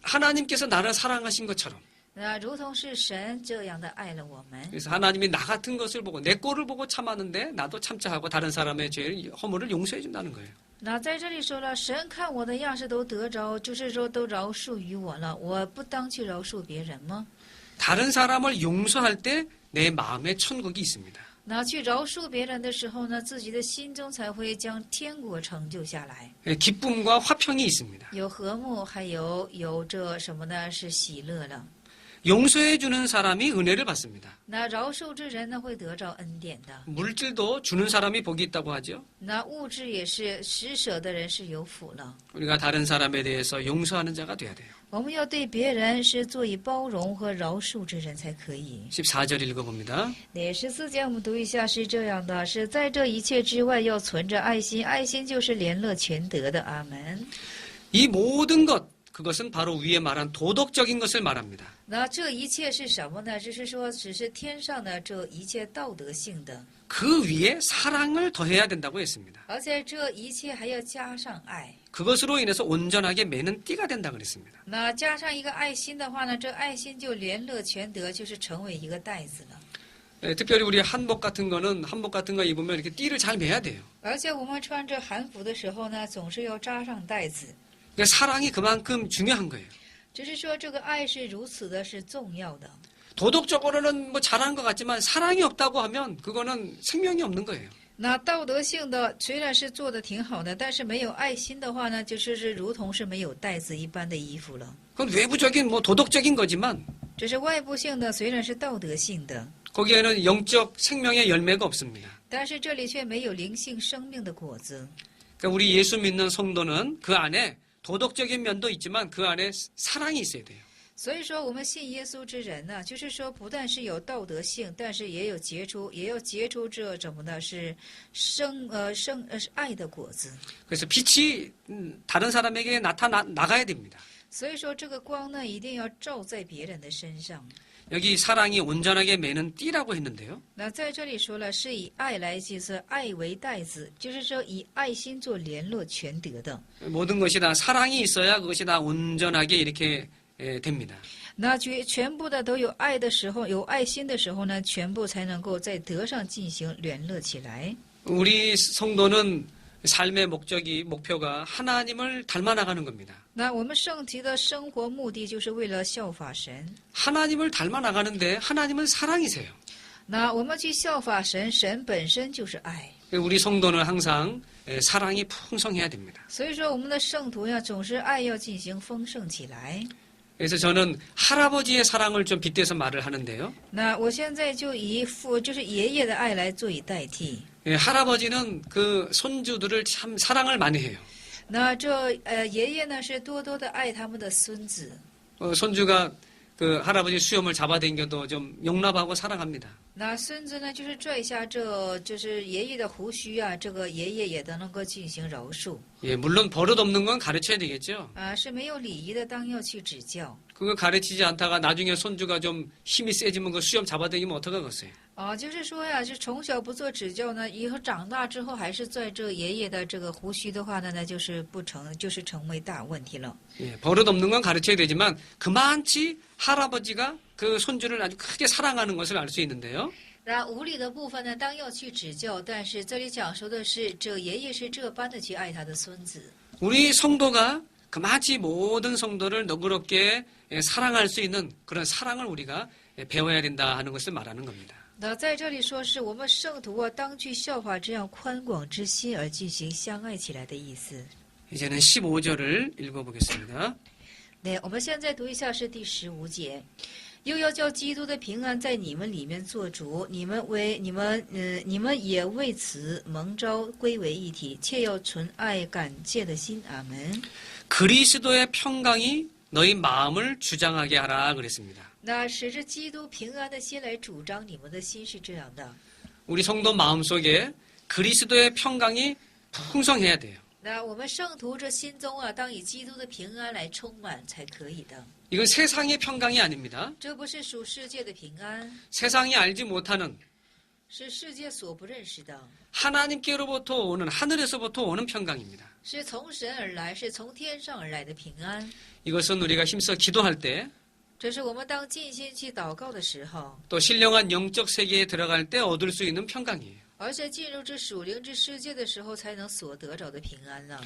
하나님께서 나를 사랑하신 것처럼 那如同是神这样的爱了我们， 그래서 하나님이 나 같은 것을 보고 내 꼴을 보고 참았는데 나도 참자 하고 다른 사람의 죄를 허물을 용서해 준다는 거예요. 那在这里说了，神看我的样式都得着，就是说都饶恕于我了，我不当去饶恕别人吗？ 다른 사람을 용서할 때 내 마음에 천국이 있습니다. 那去饶恕别人的时候呢，自己的心中才会将天国成就下来， 기쁨과 화평이 있습니다. 有和睦，还有这什么呢？是喜乐了。 용서해 주는 사람이 은혜를 받습니다. 那饶恕之人呢，会得着恩典的。 물질도 주는 사람이 복이 있다고 하죠. 那物质也是施舍的人是有福了。 우리가 다른 사람에 대해서 용서하는 자가 돼야 돼요. 我们要对别人是做以包容和饶恕之人才可以。 14절 읽어봅니다. 第14节我们读一下，是这样的：是在这一切之外，要存着爱心，爱心就是联络全德的。阿门。 이 모든 것, 그것은 바로 위에 말한 도덕적인 것을 말합니다. 那这一切是什么呢？就是说，只是天上的这一切道德性的， 그 위에 사랑을 더해야 된다고 했습니다. 而且这一切还要加上爱。 그것으로 인해서 온전하게 매는 띠가 된다고 그랬습니다. 那加上一个爱心的话呢，这爱心就联络全德，就是成为一个带子了。 특별히 우리 한복 같은 거 입으면 이렇게 띠를 잘 매야 돼요. 而且我们穿着韩服的时候呢，总是要扎上带子。 그러니까 사랑이 그만큼 중요한 거예요. 只是说这个爱是如此的是重要的。 도덕적으로는 뭐 잘하는 것 같지만 사랑이 없다고 하면 그거는 생명이 없는 거예요. 那道德性的虽然是做的挺好的，但是没有爱心的话呢，就是如同是没有带子一般的衣服了。 그건 외부적인 뭐 도덕적인 거지만 这是外部性的，虽然是道德性的， 거기에는 영적 생명의 열매가 없습니다. 但是这里却没有灵性生命的果子。 그러니까 우리 예수 믿는 성도는 그 안에 도덕적인 면도 있지만 그 안에 사랑이 있어야 돼요. 所以说，我们信耶稣之人呢，就是说，不但是有道德性，但是也要结出这怎么呢？是爱的果子。 그래서 빛이 다른 사람에게 나가야 됩니다. 所以说，这个光呢，一定要照在别人的身上。 여기 사랑이 온전하게 매는 띠라고 했는데요. 那在这里说了，是以爱来祭祀，爱为带子，就是说以爱心做联络全德的。 모든 것이 다 사랑이 있어야 그것이 다 온전하게 이렇게 됩니다. 那全部的都有爱的时候，有爱心的时候呢，全部才能够在德上进行联络起来。 우리 성도는 삶의 목표가 하나님을 닮아 나가는 겁니다. 那我们圣体的生活目的就是为了效法神。 하나님을 닮아 나가는데 하나님은 사랑이세요. 那我们去效法神，神本身就是爱。 우리 성도는 항상 사랑이 풍성해야 됩니다. 所以说，我们的圣徒呀，总是爱要进行丰盛起来。 그래서 저는 할아버지의 사랑을 좀 빗대서 말을 하는데요. 那我现在就以就是爷爷的爱来做以代替。 할아버지는 그 손주들을 참 사랑을 많이 해요. 那这爷爷呢是多多的爱他们的孙子。 손주가 그 할아버지 수염을 잡아당겨도 좀 용납하고 사랑합니다. 那孙子呢，就是拽一下就是爷爷的胡须啊，这个爷爷也都能够进行饶恕。 예, 물론 버릇 없는 건 가르쳐야 되겠죠. 是没有礼仪的，当要去指教。 그거 가르치지 않다가 나중에 손주가 좀 힘이 세지면 그 수염 잡아당기면 어떡하겠어요? 就是说呀，是从小不做指教呢，以后长大之后还是拽这爷爷的这个胡须的话呢，那就是就是成为大问题了。 예, 버릇 없는 건 가르쳐야 되지만 그만치 할아버지가 그 손주를 아주 크게 사랑하는 것을 알 수 있는데요. 那无理的部分呢，当要去指教，但是这里讲述的是这爷爷是这般的去爱他的孙子。 우리 성도가 그마치 모든 성도를 너그럽게 사랑할 수 있는 그런 사랑을 우리가 배워야 된다 하는 것을 말하는 겁니다. 那在这里说是我们圣徒啊，当去效法这样宽广之心而进行相爱起来的意思。 이제는 15절을 읽어보겠습니다. 对，我们现在读一下是第15节。 又要叫基督的平安在你们里面做主，你们也为此蒙召归为一体，切要存爱感谢的心。阿门。 그리스도의 평강이 너희 마음을 주장하게 하라 그랬습니다. 那使着基督平安的心来主张你们的心是这样的。 우리 성도 마음속에 그리스도의 평강이 풍성해야 돼요. 那我们圣徒这心中啊，当以基督的平安来充满才可以的。 이건 세상의 평강이 아닙니다. 这不是属世界的平安， 세상이 알지 못하는 是世界所不认识的， 하나님께로부터 오는 하늘에서부터 오는 평강입니다. 是从神而来，是从天上而来的平安。 이것은 우리가 힘써 기도할 때, 这是我们当尽心去祷告的时候， 또 신령한 영적 세계에 들어갈 때 얻을 수 있는 평강이에요. 而且进入这属灵之世界的时候，才能所得着的平安呢。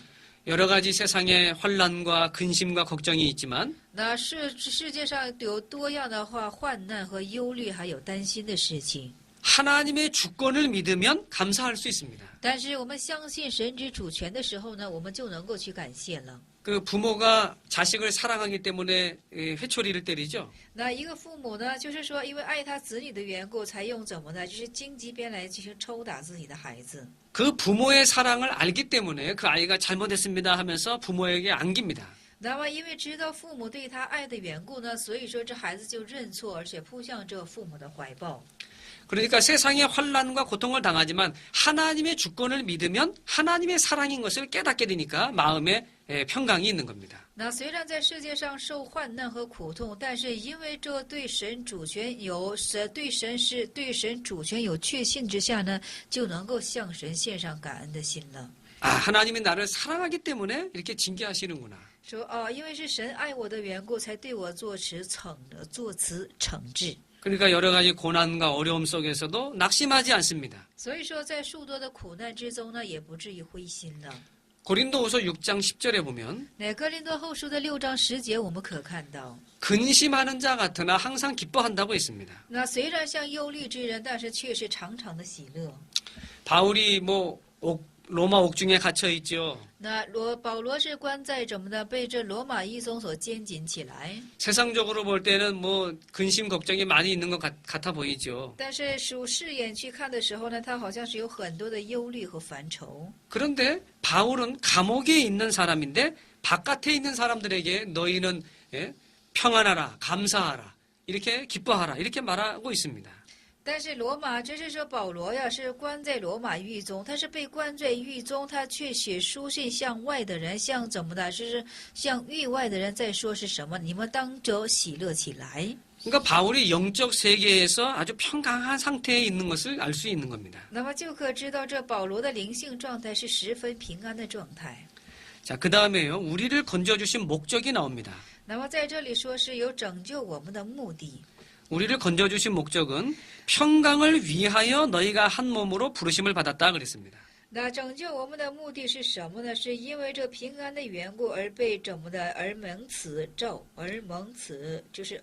여러 가지 세상의 환란과 근심과 걱정이 있지만 那世界上有多样的患难和忧虑，还有担心的事情。 하나님의 주권을 믿으면 감사할 수 있습니다. 但是我们相信神之主权的时候呢，我们就能够去感谢了。 그 부모가 자식을 사랑하기 때문에 회초리를 때리죠. 那一个父母呢，就是说因为爱他子女的缘故，才用怎么呢？就是荆棘鞭来进行抽打自己的孩子。 그 부모의 사랑을 알기 때문에 그 아이가 잘못했습니다 하면서 부모에게 안깁니다. 那么因为知道父母对他爱的缘故呢，所以说这孩子就认错，而且扑向这父母的怀抱。 그러니까 세상의 환란과 고통을 당하지만 하나님의 주권을 믿으면 하나님의 사랑인 것을 깨닫게 되니까 마음에 평강이 있는 겁니다. 那虽然在世界上受患难和苦痛，但是因为这对神主权对神主权有确信之下呢，就能够向神献上感恩的心了。 아, 하나님이 나를 사랑하기 때문에 이렇게 징계하시는구나. 说因为是神爱我的缘故，才对我做此惩治。 그러니까 여러 가지 고난과 어려움 속에서도 낙심하지 않습니다. 所以说，在诸多的苦难之中呢，也不至于灰心了。 고린도후서 6장 10절에 보면 那哥林多后书的6章10节，我们可看到， 근심하는 자 같으나 항상 기뻐한다고 했습니다. 那虽然像忧虑之人，但是却是常常的喜乐。 바울이 로마 옥중에 갇혀 있죠. 那保罗是关在怎么的，被这罗马一宗所监禁起来。 세상적으로 볼 때는 근심 걱정이 많이 있는 것 같아 보이죠. 但是属视眼去看的时候呢，他好像是有很多的忧虑和烦愁。 그런데 바울은 감옥에 있는 사람인데 바깥에 있는 사람들에게 너희는 평안하라, 감사하라, 이렇게 기뻐하라 이렇게 말하고 있습니다. 但是这是说保罗呀，是关在罗马狱中，他是被关在狱中，他却写书信向外的人，向怎么的，就是向狱外的人在说是什么？你们当着喜乐起来。 그러니까 바울이 영적 세계에서 아주 평강한 상태에 있는 것을 알 수 있는 겁니다. 那么就可知道这保罗的灵性状态是十分平安的状态。 자, 그 다음에요. 우리를 건져주신 목적이 나옵니다. 那么在这里说是有拯救我们的目的。 우리를 건져주신 목적은 평강을 위하여 너희가 한 몸으로 부르심을 받았다 그랬습니다. 那拯救我们的目的是什么呢？是因为这平安的缘故而被怎么的而蒙此召，就是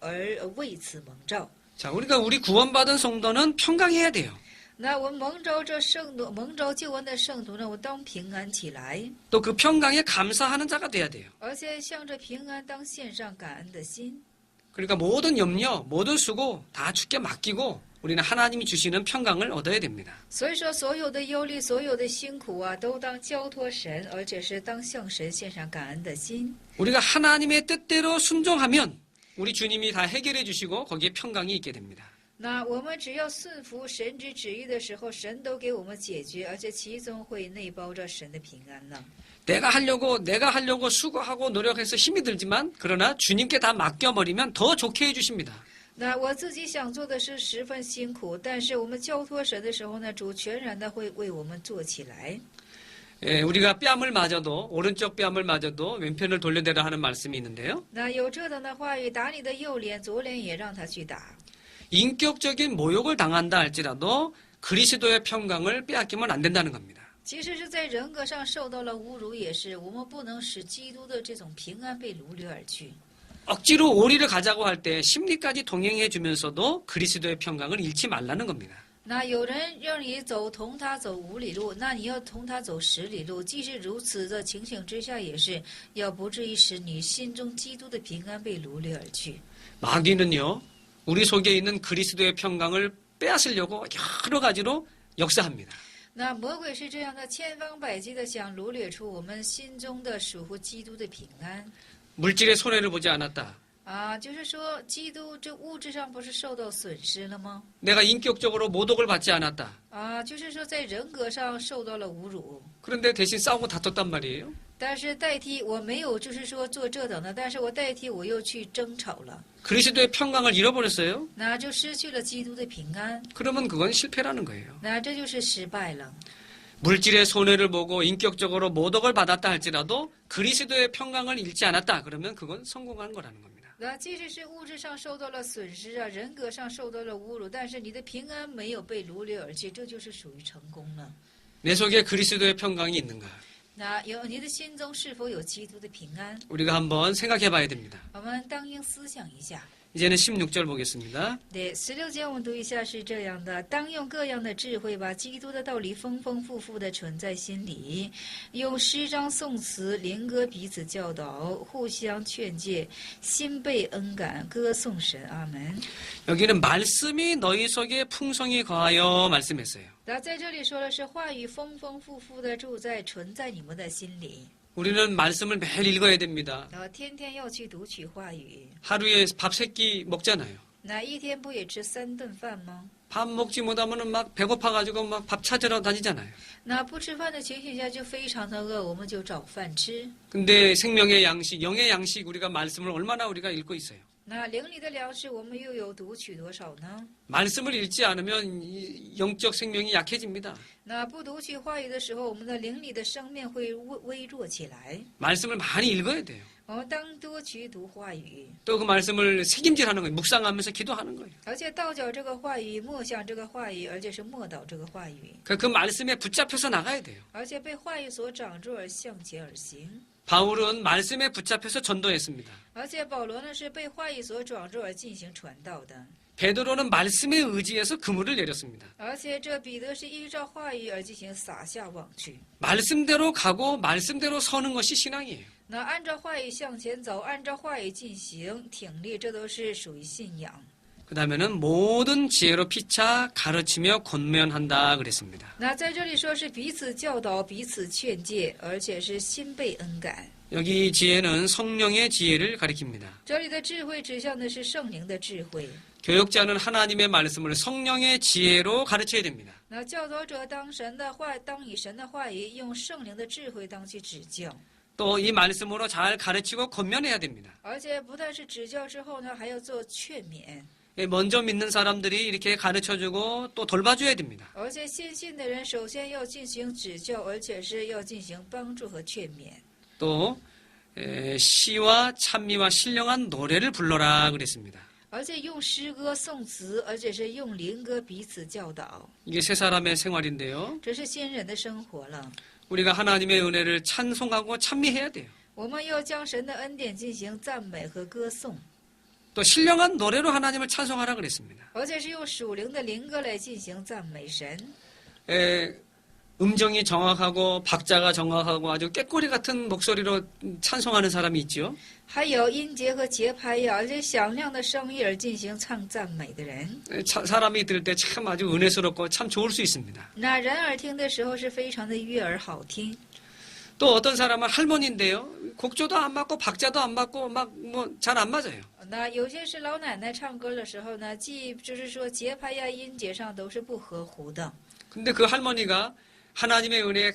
为此蒙召。 자, 우리 구원받은 성도는 평강해야 돼요. 那我们蒙召这圣徒，蒙召救恩的圣徒呢，我当平安起来， 또 그 평강에 감사하는 자가 돼야 돼요. 而且向着平安当献上感恩的心。 그러니까 모든 염려, 모든 수고 다 주께 맡기고 우리는 하나님이 주시는 평강을 얻어야 됩니다. 所以说，所有的忧虑、所有的辛苦啊，都当交托神，而且是当向神献上感恩的心。 우리가 하나님의 뜻대로 순종하면 우리 주님이 다 해결해 주시고 거기에 평강이 있게 됩니다. 那我们只要顺服神之旨意的时候，神都给我们解决，而且其中会内包着神的平安呢。 내가 하려고 수고하고 노력해서 힘이 들지만 그러나 주님께 다 맡겨버리면 더 좋게 해주십니다. 那我自己想做的是十分辛苦，但是我们交托神的时候呢，主全然的会为我们做起来。 우리가 뺨을 맞아도 오른쪽 뺨을 맞아도 왼편을 돌려대라 하는 말씀이 있는데요. 那有这等的话语，打你的右脸，左脸也让他去打。 인격적인 모욕을 당한다 할지라도 그리스도의 평강을 빼앗기면 안 된다는 겁니다. 即使是在人格上受到了侮辱，也是我们不能使基督的这种平安被掳掠而去。 억지로 오리를 가자고 할 때 심리까지 동행해 주면서도 그리스도의 평강을 잃지 말라는 겁니다. 那有人让你同他走5里路，那你要同他走10里路。即使如此的情形之下，也是要不至于使你心中基督的平安被掳掠而去。 마귀는요, 우리 속에 있는 그리스도의 평강을 빼앗으려고 여러 가지로 역사합니다. 那魔鬼是这样的，千方百计的想掳掠出我们心中的属乎基督的平安。 물질의 손해를 보지 않았다. 就是说，基督这物质上不是受到损失了吗？ 내가 인격적으로 모독을 받지 않았다. 就是说在人格上受到了侮辱， 그런데 대신 싸우고 다퉜단 말이에요. 但是代替我没有，就是说做这等的，但是我代替我又去争吵了， 그리스도의 평강을 잃어버렸어요. 那就失去了基督的平安， 그러면 그건 실패라는 거예요. 那这就是失败了。 물질의 손해를 보고 인격적으로 모독을 받았다 할지라도 그리스도의 평강을 잃지 않았다. 그러면 그건 성공한 거라는 겁니다. 那即使是物质上受到了损失啊，人格上受到了侮辱，但是你的平安没有被掳掠而去，这就是属于成功了。 내 속에 그리스도의 평강이 있는가? 那你的心中是否有基督的平安？ 우리가 한번 생각해 봐야 됩니다. 我们当应思想一下。 이제는 16절 보겠습니다.对，16节我们读一下是这样的：当用各样的智慧，把基督的道理丰丰富富的存在心里，用诗章、颂词、灵歌彼此教导，互相劝诫，心被恩感，歌颂神。阿门。 여기는 말씀이 너희 속에 풍성히 거하여 말씀했어요. 那在这里说的是话语丰丰富富的存在你们的心里， 우리는 말씀을 매일 읽어야 됩니다. 然后天天要去读取话语。 하루에 밥 3끼 먹잖아요. 那一天不也吃3顿饭吗？ 밥 먹지 못하면 막 배고파가지고 막 밥 찾으러 다니잖아요. 那不吃饭的情形下就非常的饿，我们就找饭吃。 근데 생명의 양식, 영의 양식 우리가 말씀을 얼마나 우리가 읽고 있어요. 那灵里的粮食我们又有读取多少呢？ 말씀을 읽지 않으면 이 영적 생명이 약해집니다. 那不读取话语的时候，我们的灵里的生命会微弱起来。 말씀을 많이 읽어야 돼요. 我们当多去读话语， 또 그 말씀을 새김질하는 거예요. 묵상하면서 기도하는 거예요. 而且道教这个话语，默想这个话语，而且是默祷这个话语， 그 말씀에 붙잡혀서 나가야 돼요. 而且被话语所长住而向前而行。 바울은 말씀에 붙잡혀서 전도했습니다. 而且保罗呢是被话语所长住而进行传道的， 베드로는 말씀에 의지해서 그물을 내렸습니다. 而且这彼得是依照话语而进行撒下网去。 말씀대로 가고 말씀대로 서는 것이 신앙이에요. 那按照话语向前走，按照话语进行挺立，这都是属于信仰。 그 다음에는 모든 지혜로 피차 가르치며 권면한다 그랬습니다. 那在这里说是彼此教导、彼此劝诫，而且是心被恩感。 여기 지혜는 성령의 지혜를 가리킵니다. 这里的智慧指向的是圣灵的智慧。 교육자는 하나님의 말씀을 성령의 지혜로 가르쳐야 됩니다. 那教导者当以神的话语，用圣灵的智慧当去指教， 또 이 말씀으로 잘 가르치고 권면해야 됩니다. 而且不但是指教之后呢，还要做劝勉。 먼저 믿는 사람들이 이렇게 가르쳐주고 또 돌봐줘야 됩니다. 而且先信的人首先要进行指教，而且是要进行帮助和劝勉。 또 시와 찬미와 신령한 노래를 불러라 그랬습니다. 而且用诗歌颂词，而且是用灵歌彼此教导， 이게 세 사람의 생활인데요. 这是新人的生活了。 우리가 하나님의 은혜를 찬송하고 찬미해야 돼요. 我们要将神的恩典进行赞美和歌颂。또 신령한 노래로 하나님을 찬송하라 그랬습니다. 而且是用属灵的灵歌来进行赞美神。 음정이 정확하고 박자가 정확하고 아주 꾀꼬리 같은 목소리로 찬송하는 사람이 있죠. 还有音节和节拍呀，而且响亮的声音而进行唱赞美的人。 사람이 들을 때 참 아주 은혜스럽고 참 좋을 수 있습니다. 那人耳听的时候是非常的悦耳好听。 또 어떤 사람은 할머니인데요. 곡조도 안 맞고 박자도 안 맞고 막 뭐 잘 안 맞아요. 那有些是老奶奶唱歌的时候呢，既就是说节拍呀、音节上都是不合乎的。 근데 그 할머니가 하나님의 은혜에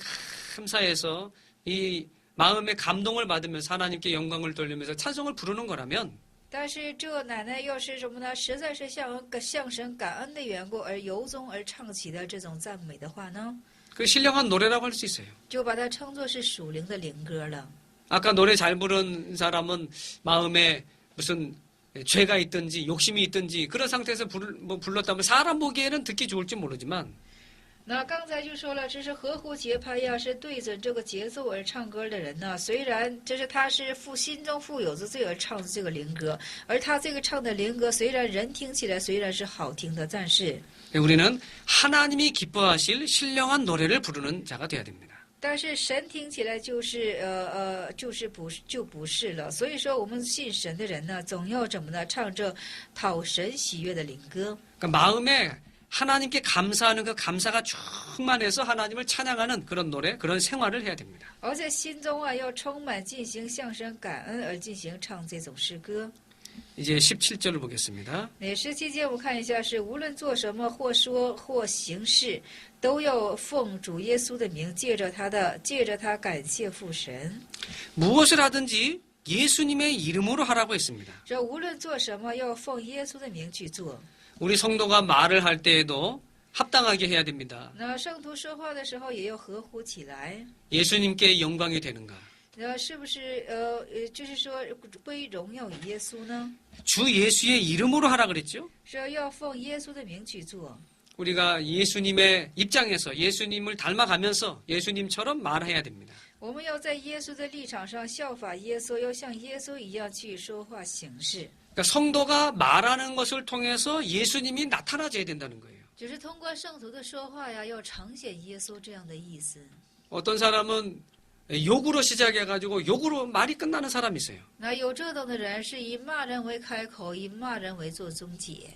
감사해서 이 마음의 감동을 받으면서 하나님께 영광을 돌리면서 찬송을 부르는 거라면 但是这奶奶要是什么呢？实在是向神感恩的缘故而由衷而唱起的这种赞美的话呢， 그 신령한 노래라고 할 수 있어요. 就把它称作是属灵的灵歌了。 아까 노래 잘 부른 사람은 마음에 무슨 죄가 있든지 욕심이 있든지 그런 상태에서 불렀다면 사람 보기에는 듣기 좋을지 모르지만 那刚才就说了，这是合乎节拍呀，是对着这个节奏而唱歌的人呢。虽然这是他是心中富有着罪而唱的这个灵歌，而他这个唱的灵歌，虽然人听起来虽然是好听的，但是 우리는 하나님이 기뻐하실 신령한 노래를 부르는 자가 되어야 됩니다. 但是神听起来就是不是了。所以说，我们信神的人呢，总要怎么呢？唱这讨神喜悦的灵歌。 그러니까 마음에 하나님께 감사하는 그 감사가 충만해서 하나님을 찬양하는 그런 노래, 그런 생활을 해야 됩니다. 而且心中啊，要充满进行向神感恩而进行唱这种诗歌。 이제 17절을 보겠습니다. 那17节我们看一下，是无论做什么，或说或行事，都要奉主耶稣的名，借着他感谢父神。 무엇을 하든지 예수님의 이름으로 하라고 했습니다. 这无论做什么，要奉耶稣的名去做。 우리 성도가 말을 할 때에도 합당하게 해야 됩니다. 那圣徒说话的时候也要合乎起来。 예수님께 영광이 되는가? 那是不是就是说归荣耀于耶稣呢？ 주 예수의 이름으로 하라 그랬죠? 是要奉耶稣的名去做。 우리가 예수님의 입장에서 예수님을 닮아가면서 예수님처럼 말해야 됩니다. 我们要在耶稣的立场上效法耶稣，要像耶稣一样去说话行事。 그러니까 성도가 말하는 것을 통해서 예수님이 나타나줘야 된다는 거예요. 就是通过圣徒的说话呀，要呈现耶稣这样的意思。 어떤 사람은 욕으로 시작해가지고 욕으로 말이 끝나는 사람이 있어요. 那有这等的人是以骂人为开口，以骂人为做终结。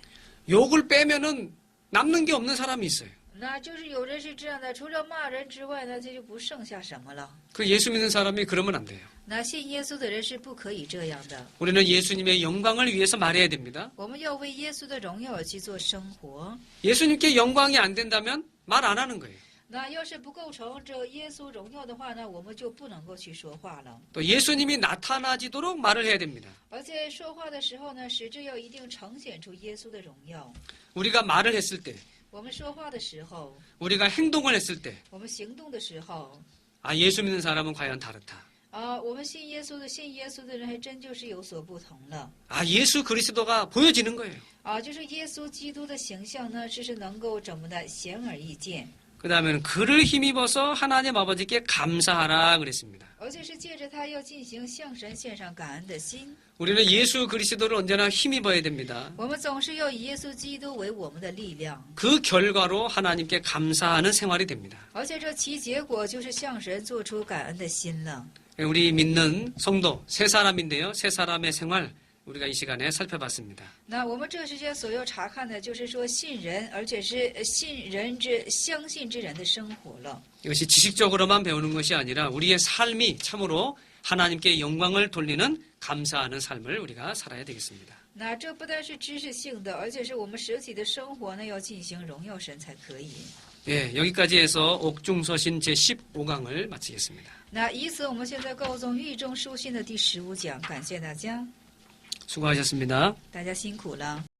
욕을 빼면은 남는 게 없는 사람이 있어요. 那就是有人是这样的，除了骂人之外呢，这就不剩下什么了。 그 예수 믿는 사람이 그러면 안 돼요. 那信耶稣的人是不可以这样的。 우리는 예수님의 영광을 위해서 말해야 됩니다. 我们要为耶稣的荣耀而去做生活。 예수님께 영광이 안 된다면 말 안 하는 거예요. 那要是不构成这耶稣荣耀的话呢，我们就不能够去说话了。 또 예수님이 나타나지도록 말을 해야 됩니다. 而且说话的时候呢，使之要一定呈现出耶稣的荣耀。 우리가 말을 했을 때, 我们说话的时候， 우리가 행동을 했을 때, 我们行动的时候， 아, 예수 믿는 사람은 과연 다르다. 我们信耶稣的人还真就是有所不同了。 아, 예수 그리스도가 보여지는 거예요. 就是耶稣基督的形象呢，这是能够怎么的显而易见， 그 다음에는 그를 힘입어서 하나님 아버지께 감사하라 그랬습니다. 而且是借着他要进行向神献上感恩的心。 우리는 예수 그리스도를 언제나 힘입어야 됩니다. 我们总是要以耶稣基督为我们的力量， 그 결과로 하나님께 감사하는 생활이 됩니다. 而且这其结果就是向神做出感恩的心了。 우리 믿는 성도 세 사람인데요. 세 사람의 생활 우리가 이 시간에 살펴봤습니다. 那我们这时间所要查看的，就是说信人，而且是相信之人的生活了。 이것이 지식적으로만 배우는 것이 아니라 우리의 삶이 참으로 하나님께 영광을 돌리는 감사하는 삶을 우리가 살아야 되겠습니다. 那这不单是知识性的，而且是我们实体的生活呢，要进行荣耀神才可以。 예, 여기까지 해서 옥중서신 제15강을 마치겠습니다. 那以此，我们现在告终狱中书信的第15讲，感谢大家， 수고하셨습니다. 大家辛苦了。